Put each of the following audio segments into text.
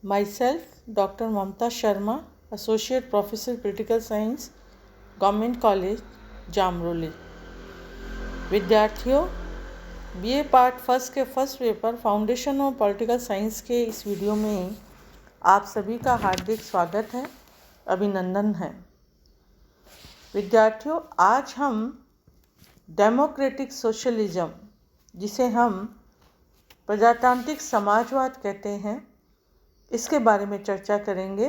Myself, Dr. Mamta Sharma, Associate Professor Political Science, Government College, जामरोली। विद्यार्थियों, BA part first के first paper foundation of political science के इस video में आप सभी का हार्दिक स्वागत है, अभिनंदन है। विद्यार्थियों, आज हम डेमोक्रेटिक सोशलिज्म, जिसे हम प्रजातांत्रिक समाजवाद कहते हैं, इसके बारे में चर्चा करेंगे।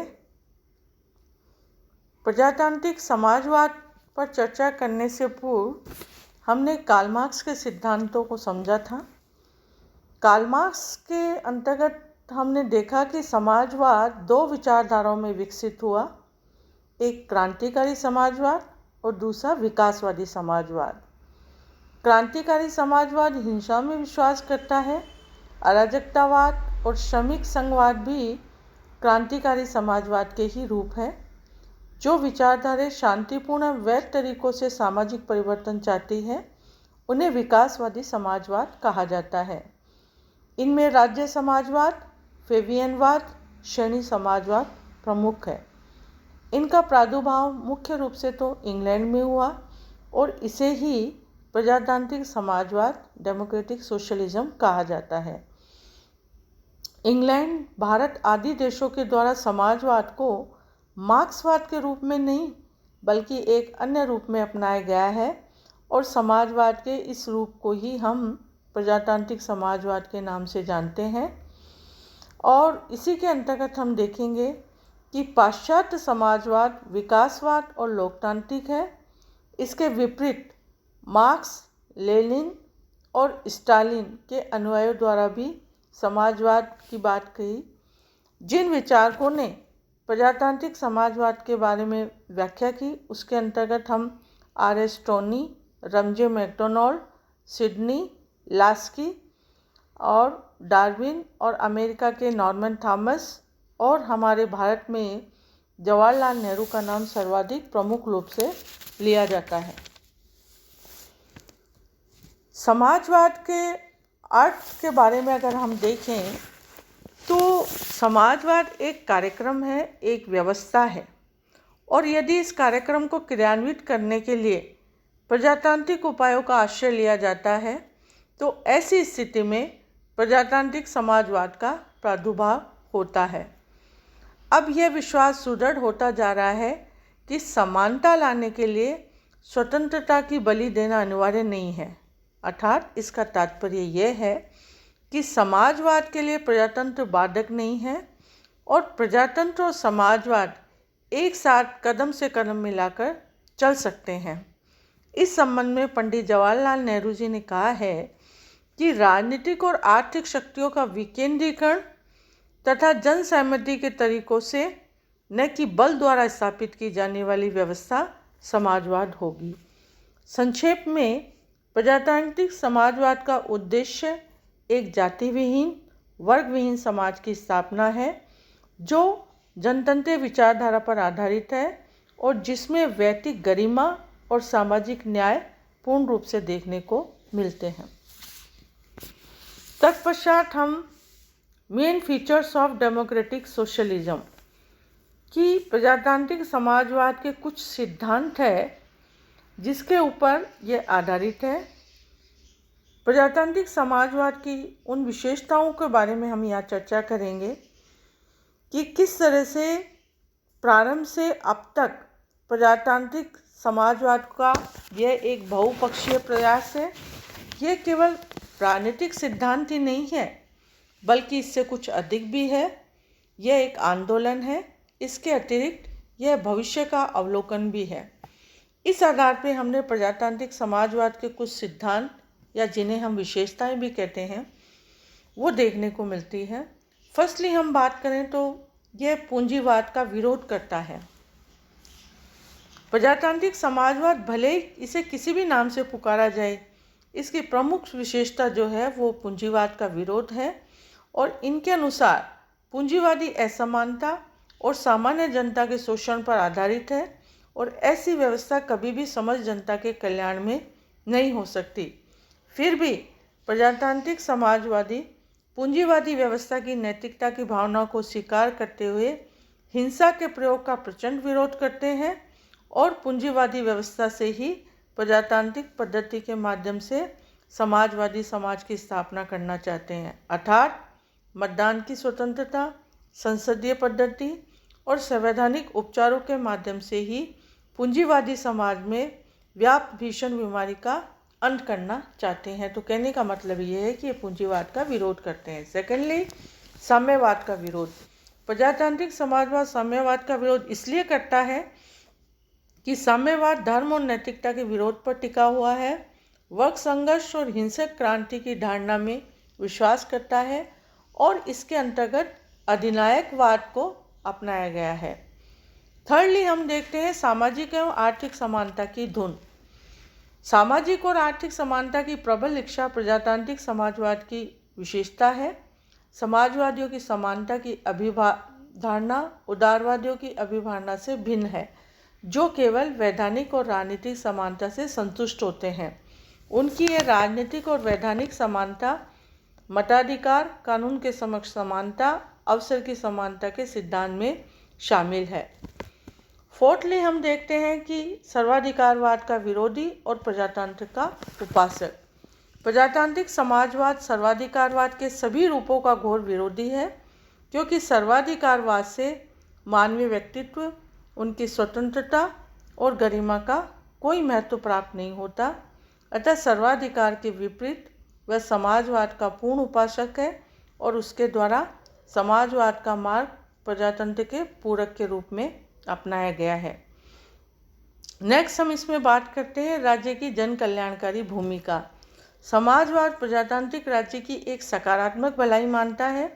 प्रजातांत्रिक समाजवाद पर चर्चा करने से पूर्व हमने कार्ल मार्क्स के सिद्धांतों को समझा था। कार्ल मार्क्स के अंतर्गत हमने देखा कि समाजवाद दो विचारधाराओं में विकसित हुआ, एक क्रांतिकारी समाजवाद और दूसरा विकासवादी समाजवाद। क्रांतिकारी समाजवाद हिंसा में विश्वास करता है। अराजकतावाद और श्रमिक संघवाद भी क्रांतिकारी समाजवाद के ही रूप है। जो विचारधारा शांतिपूर्ण वैध तरीकों से सामाजिक परिवर्तन चाहती है, उन्हें विकासवादी समाजवाद कहा जाता है। इनमें राज्य समाजवाद, फेबियनवाद, श्रेणी समाजवाद प्रमुख है। इनका प्रादुर्भाव मुख्य रूप से तो इंग्लैंड में हुआ और इसे ही प्रजातांत्रिक समाजवाद, डेमोक्रेटिक सोशलिज्म कहा जाता है। इंग्लैंड, भारत आदि देशों के द्वारा समाजवाद को मार्क्सवाद के रूप में नहीं बल्कि एक अन्य रूप में अपनाया गया है और समाजवाद के इस रूप को ही हम प्रजातांत्रिक समाजवाद के नाम से जानते हैं। और इसी के अंतर्गत हम देखेंगे कि पाश्चात्य समाजवाद विकासवाद और लोकतांत्रिक है। इसके विपरीत मार्क्स, लेनिन और स्टालिन के अनुयायियों द्वारा भी समाजवाद की बात कही। जिन विचारकों ने प्रजातांत्रिक समाजवाद के बारे में व्याख्या की, उसके अंतर्गत हम R.S. Tawney, Ramsay MacDonald, Sidney Laski और डार्विन और अमेरिका के नॉर्मन थॉमस और हमारे भारत में जवाहरलाल नेहरू का नाम सर्वाधिक प्रमुख रूप से लिया जाता है। समाजवाद के अर्थ के बारे में अगर हम देखें तो समाजवाद एक कार्यक्रम है, एक व्यवस्था है, और यदि इस कार्यक्रम को क्रियान्वित करने के लिए प्रजातांत्रिक उपायों का आश्रय लिया जाता है तो ऐसी स्थिति में प्रजातांत्रिक समाजवाद का प्रादुर्भाव होता है। अब यह विश्वास सुदृढ़ होता जा रहा है कि समानता लाने के लिए स्वतंत्रता की बलि देना अनिवार्य नहीं है। अर्थात इसका तात्पर्य यह है कि समाजवाद के लिए प्रजातंत्र बाधक नहीं है और प्रजातंत्र और समाजवाद एक साथ कदम से कदम मिलाकर चल सकते हैं। इस संबंध में पंडित जवाहरलाल नेहरू जी ने कहा है कि राजनीतिक और आर्थिक शक्तियों का विकेंद्रीकरण तथा जन सहमति के तरीकों से न कि बल द्वारा स्थापित की जाने वाली व्यवस्था समाजवाद होगी। संक्षेप में प्रजातांत्रिक समाजवाद का उद्देश्य एक जाति विहीन, वर्ग विहीन समाज की स्थापना है जो जनतंत्र विचारधारा पर आधारित है और जिसमें वैयक्तिक गरिमा और सामाजिक न्याय पूर्ण रूप से देखने को मिलते हैं। तत्पश्चात हम main features of democratic socialism की प्रजातांत्रिक समाजवाद के कुछ सिद्धांत है जिसके ऊपर यह आधारित है। प्रजातांत्रिक समाजवाद की उन विशेषताओं के बारे में हम यहाँ चर्चा करेंगे कि किस तरह से प्रारंभ से अब तक प्रजातांत्रिक समाजवाद का यह एक बहुपक्षीय प्रयास है। यह केवल राजनीतिक सिद्धांत ही नहीं है बल्कि इससे कुछ अधिक भी है। यह एक आंदोलन है। इसके अतिरिक्त यह भविष्य का अवलोकन भी है। इस आधार पर हमने प्रजातांत्रिक समाजवाद के कुछ सिद्धांत या जिन्हें हम विशेषताएं भी कहते हैं वो देखने को मिलती है। फर्स्टली हम बात करें तो यह पूंजीवाद का विरोध करता है। प्रजातांत्रिक समाजवाद भले इसे किसी भी नाम से पुकारा जाए, इसकी प्रमुख विशेषता जो है वो पूंजीवाद का विरोध है और इनके अनुसार पूंजीवादी असमानता और सामान्य जनता के शोषण पर आधारित है और ऐसी व्यवस्था कभी भी समस्त जनता के कल्याण में नहीं हो सकती। फिर भी प्रजातांत्रिक समाजवादी पूंजीवादी व्यवस्था की नैतिकता की भावना को स्वीकार करते हुए हिंसा के प्रयोग का प्रचंड विरोध करते हैं और पूंजीवादी व्यवस्था से ही प्रजातांत्रिक पद्धति के माध्यम से समाजवादी समाज की स्थापना करना चाहते हैं, अर्थात मतदान की स्वतंत्रता, संसदीय पद्धति और संवैधानिक उपचारों के माध्यम से ही पूंजीवादी समाज में व्याप्त भीषण बीमारी का अंत करना चाहते हैं। तो कहने का मतलब ये है कि ये पूंजीवाद का विरोध करते हैं। सेकेंडली, साम्यवाद का विरोध। प्रजातांत्रिक समाजवाद साम्यवाद का विरोध इसलिए करता है कि साम्यवाद धर्म और नैतिकता के विरोध पर टिका हुआ है, वर्ग संघर्ष और हिंसक क्रांति की धारणा में विश्वास करता है और इसके अंतर्गत अधिनायकवाद को अपनाया गया है। थर्डली, हम देखते हैं सामाजिक एवं आर्थिक समानता की धुन। सामाजिक और आर्थिक समानता की प्रबल इच्छा प्रजातांत्रिक समाजवाद की विशेषता है। समाजवादियों की समानता की अभिधारणा उदारवादियों की अभिधारणा से भिन्न है, जो केवल वैधानिक और राजनीतिक समानता से संतुष्ट होते हैं। उनकी यह राजनीतिक और वैधानिक समानता मताधिकार, कानून के समक्ष समानता, अवसर की समानता के सिद्धांत में शामिल है। फोर्थली, हम देखते हैं कि सर्वाधिकारवाद का विरोधी और प्रजातंत्र का उपासक। प्रजातांत्रिक समाजवाद सर्वाधिकारवाद के सभी रूपों का घोर विरोधी है, क्योंकि सर्वाधिकारवाद से मानवीय व्यक्तित्व, उनकी स्वतंत्रता और गरिमा का कोई महत्व प्राप्त नहीं होता। अतः सर्वाधिकार के विपरीत वह समाजवाद का पूर्ण उपासक है और उसके द्वारा समाजवाद का मार्ग प्रजातंत्र के पूरक के रूप में अपनाया गया है। नेक्स्ट, हम इसमें बात करते हैं राज्य की जन कल्याणकारी भूमिका। समाजवाद प्रजातांत्रिक राज्य की एक सकारात्मक भलाई मानता है।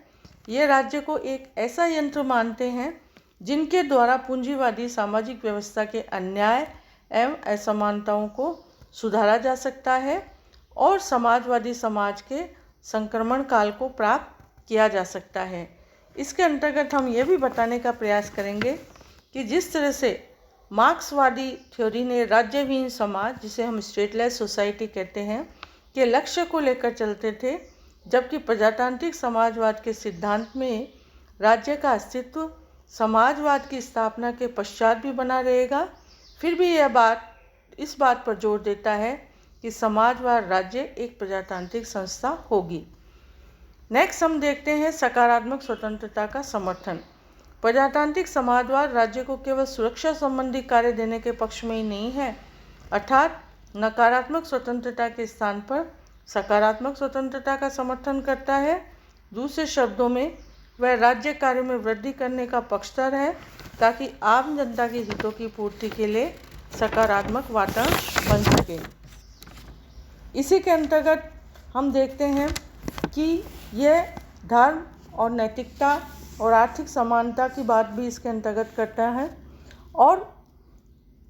ये राज्य को एक ऐसा यंत्र मानते हैं जिनके द्वारा पूंजीवादी सामाजिक व्यवस्था के अन्याय एवं असमानताओं को सुधारा जा सकता है और समाजवादी समाज के संक्रमण काल को प्राप्त किया जा सकता है। इसके अंतर्गत हम ये भी बताने का प्रयास करेंगे कि जिस तरह से मार्क्सवादी थ्योरी ने राज्यविहीन समाज, जिसे हम स्टेटलेस सोसाइटी कहते हैं, के लक्ष्य को लेकर चलते थे, जबकि प्रजातांत्रिक समाजवाद के सिद्धांत में राज्य का अस्तित्व समाजवाद की स्थापना के पश्चात भी बना रहेगा। फिर भी यह बात इस बात पर जोर देता है कि समाजवाद राज्य एक प्रजातांत्रिक संस्था होगी। नेक्स्ट, हम देखते हैं सकारात्मक स्वतंत्रता का समर्थन। प्रजातांत्रिक समाजवाद राज्य को केवल सुरक्षा संबंधी कार्य देने के पक्ष में ही नहीं है, अर्थात नकारात्मक स्वतंत्रता के स्थान पर सकारात्मक स्वतंत्रता का समर्थन करता है। दूसरे शब्दों में, वह राज्य कार्य में वृद्धि करने का पक्षधर है ताकि आम जनता के हितों की पूर्ति के लिए सकारात्मक वातावरण बन सके। इसी के अंतर्गत हम देखते हैं कि यह धर्म और नैतिकता और आर्थिक समानता की बात भी इसके अंतर्गत करता है और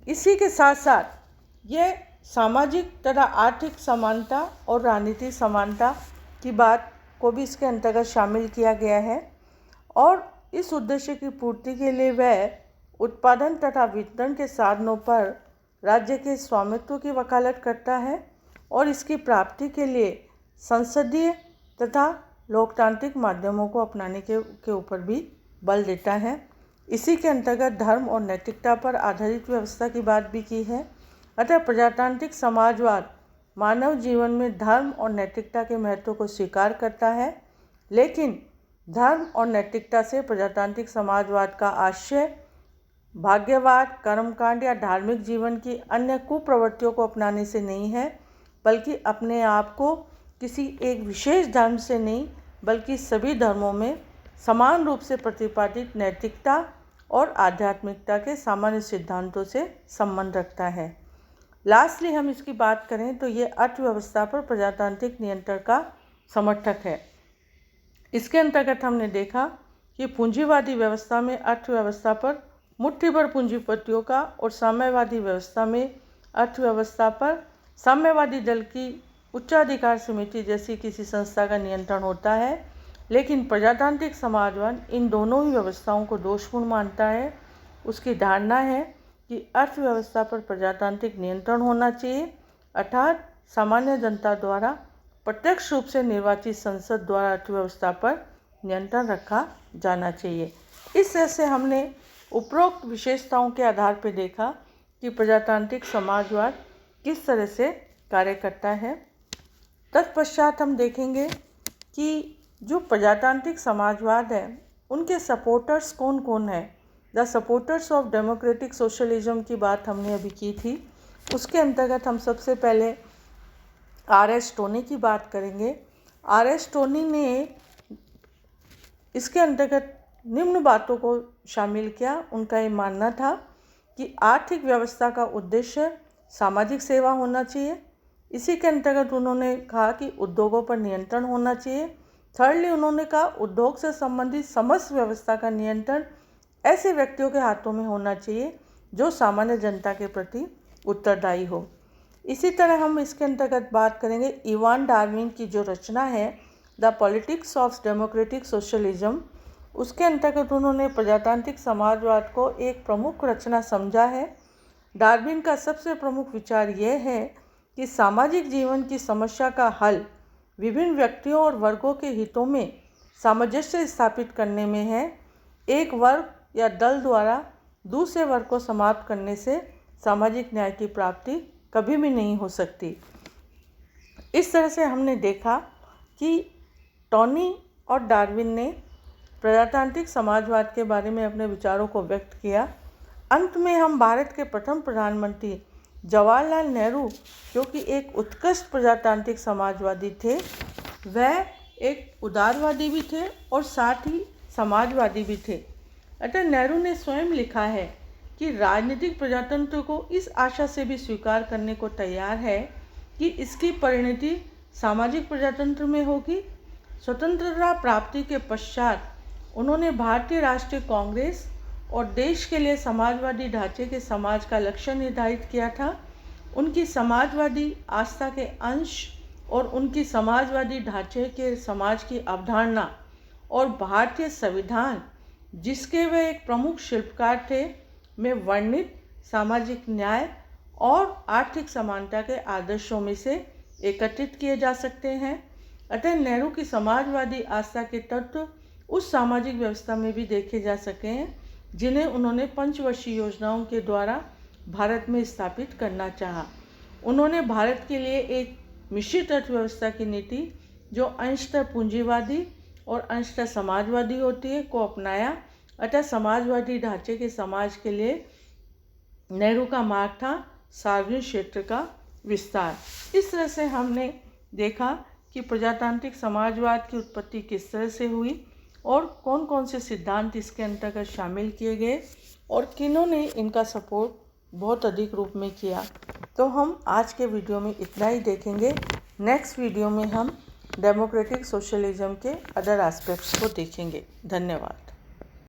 इसी के साथ साथ यह सामाजिक तथा आर्थिक समानता और राजनीतिक समानता की बात को भी इसके अंतर्गत शामिल किया गया है और इस उद्देश्य की पूर्ति के लिए वह उत्पादन तथा वितरण के साधनों पर राज्य के स्वामित्व की वकालत करता है और इसकी प्राप्ति के लिए संसदीय तथा लोकतांत्रिक माध्यमों को अपनाने के ऊपर भी बल देता है। इसी के अंतर्गत धर्म और नैतिकता पर आधारित व्यवस्था की बात भी की है। अतः प्रजातांत्रिक समाजवाद मानव जीवन में धर्म और नैतिकता के महत्व को स्वीकार करता है, लेकिन धर्म और नैतिकता से प्रजातांत्रिक समाजवाद का आशय भाग्यवाद, कर्मकांड या धार्मिक जीवन की अन्य कुप्रवृत्तियों को अपनाने से नहीं है, बल्कि अपने आप को किसी एक विशेष धर्म से नहीं बल्कि सभी धर्मों में समान रूप से प्रतिपादित नैतिकता और आध्यात्मिकता के सामान्य सिद्धांतों से संबंध रखता है। लास्टली, हम इसकी बात करें तो ये अर्थव्यवस्था पर प्रजातांत्रिक नियंत्रण का समर्थक है। इसके अंतर्गत हमने देखा कि पूंजीवादी व्यवस्था में अर्थव्यवस्था पर मुट्ठीभर पूंजीपतियों का और साम्यवादी व्यवस्था में अर्थव्यवस्था पर साम्यवादी दल की उच्चाधिकार समिति जैसी किसी संस्था का नियंत्रण होता है, लेकिन प्रजातांत्रिक समाजवाद इन दोनों ही व्यवस्थाओं को दोषपूर्ण मानता है। उसकी धारणा है कि अर्थव्यवस्था पर प्रजातांत्रिक नियंत्रण होना चाहिए, अर्थात सामान्य जनता द्वारा प्रत्यक्ष रूप से निर्वाचित संसद द्वारा अर्थव्यवस्था पर नियंत्रण रखा जाना चाहिए। इस तरह से हमने उपरोक्त विशेषताओं के आधार पर देखा कि प्रजातांत्रिक समाजवाद किस तरह से कार्य करता है। तत्पश्चात हम देखेंगे कि जो प्रजातांत्रिक समाजवाद है उनके सपोर्टर्स कौन कौन है। The supporters of democratic socialism की बात हमने अभी की थी। उसके अंतर्गत हम सबसे पहले R.S. टोनी की बात करेंगे। R.S. टोनी ने इसके अंतर्गत निम्न बातों को शामिल किया। उनका ये मानना था कि आर्थिक व्यवस्था का उद्देश्य सामाजिक सेवा होना चाहिए। इसी के अंतर्गत उन्होंने कहा कि उद्योगों पर नियंत्रण होना चाहिए। थर्डली उन्होंने कहा उद्योग से संबंधित समस्त व्यवस्था का नियंत्रण ऐसे व्यक्तियों के हाथों में होना चाहिए जो सामान्य जनता के प्रति उत्तरदायी हो। इसी तरह हम इसके अंतर्गत बात करेंगे इवान डार्विन की जो रचना है the politics of democratic socialism. उसके अंतर्गत उन्होंने प्रजातांत्रिक समाजवाद को एक प्रमुख रचना समझा है। डार्विन का सबसे प्रमुख विचार यह है कि सामाजिक जीवन की समस्या का हल विभिन्न व्यक्तियों और वर्गों के हितों में सामंजस्य स्थापित करने में है। एक वर्ग या दल द्वारा दूसरे वर्ग को समाप्त करने से सामाजिक न्याय की प्राप्ति कभी भी नहीं हो सकती। इस तरह से हमने देखा कि टोनी और डार्विन ने प्रजातांत्रिक समाजवाद के बारे में अपने विचारों को व्यक्त किया। अंत में हम भारत के प्रथम प्रधानमंत्री जवाहरलाल नेहरू, जो कि एक उत्कृष्ट प्रजातांत्रिक समाजवादी थे, वह एक उदारवादी भी थे और साथ ही समाजवादी भी थे। अतः नेहरू ने स्वयं लिखा है कि राजनीतिक प्रजातंत्र को इस आशा से भी स्वीकार करने को तैयार है कि इसकी परिणति सामाजिक प्रजातंत्र में होगी। स्वतंत्रता प्राप्ति के पश्चात उन्होंने भारतीय राष्ट्रीय कांग्रेस और देश के लिए समाजवादी ढांचे के समाज का लक्ष्य निर्धारित किया था। उनकी समाजवादी आस्था के अंश और उनकी समाजवादी ढांचे के समाज की अवधारणा और भारतीय संविधान, जिसके वे एक प्रमुख शिल्पकार थे, में वर्णित सामाजिक न्याय और आर्थिक समानता के आदर्शों में से एकत्रित किए जा सकते हैं। अतः नेहरू की समाजवादी आस्था के तत्व उस सामाजिक व्यवस्था में भी देखे जा सके हैं जिन्हें उन्होंने पंचवर्षीय योजनाओं के द्वारा भारत में स्थापित करना चाहा। उन्होंने भारत के लिए एक मिश्रित अर्थव्यवस्था की नीति जो अंशतः पूंजीवादी और अंशतः समाजवादी होती है को अपनाया। अतः समाजवादी ढांचे के समाज के लिए नेहरू का मार्ग था सार्वजनिक क्षेत्र का विस्तार। इस तरह से हमने देखा कि प्रजातांत्रिक समाजवाद की उत्पत्ति किस तरह से हुई और कौन कौन से सिद्धांत इसके अंतर्गत शामिल किए गए और किन्होंने इनका सपोर्ट बहुत अधिक रूप में किया। तो हम आज के वीडियो में इतना ही देखेंगे। नेक्स्ट वीडियो में हम डेमोक्रेटिक सोशलिज्म के अदर एस्पेक्ट्स को देखेंगे। धन्यवाद।